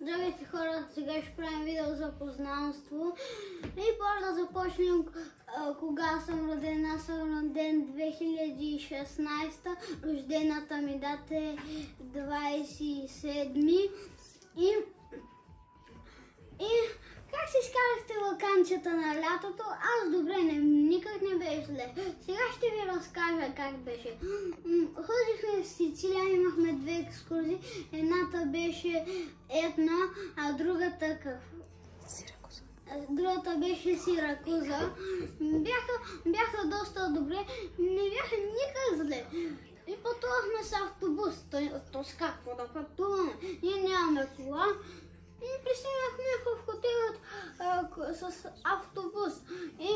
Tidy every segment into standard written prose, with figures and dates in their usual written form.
Здравейте хора, сега ще правим видео за познанство и първо да започнем кога съм роден. Аз съм роден 2016, рождената ми дата е 27 и как си изкарахте ваканцията на лятото? Аз добре, никак не беше зле. Сега ще ви разкажа как беше. Ходихме в Сицилия, имахме две екскурзии. Едната беше Етна, а другата какво? Сиракуза. Другата беше Сиракуза. Бяха доста добре, не бяха никак зле. И пътувахме с автобус. То с какво да пътуваме? Ние нямаме кола. И пристигнахме в хотелът с автобус. И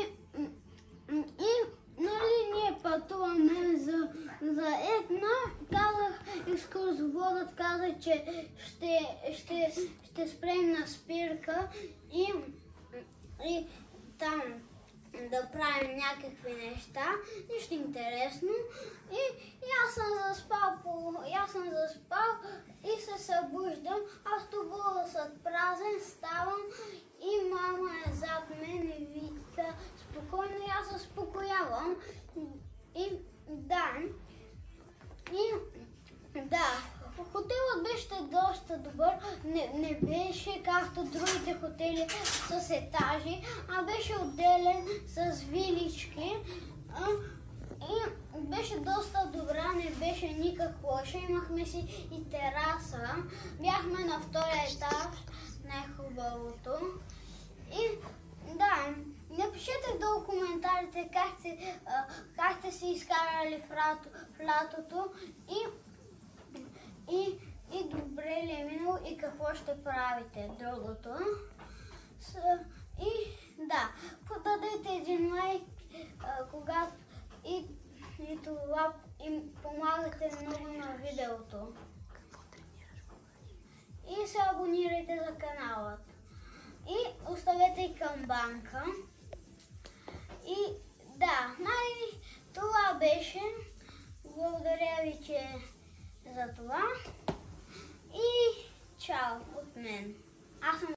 нали, ние пътуваме за Етна. Екскурзоводът каза, че ще спрем на спирка и там да правим някакви неща, нищо интересно. И аз съм заспал и се събуждам, автобусът празен, ставам и мама е зад мен и вика спокойно, и аз се успокоявам. Хотелът беше доста добър, не беше както другите хотели с етажи, а беше отделен с вилички и беше доста добра, не беше никак лоша. Имахме си и тераса, бяхме на втория етаж, най-хубавото. И да, напишете долу коментарите как сте си изкарали в лятото и добре ли е минало и какво ще правите другото. И да, подадете един лайк, когато и това им помагате много на видеото. И се абонирайте за каналът. И оставете и камбанка. И да, това беше. Благодаря ви, че за това. И чао от мен. Аз съм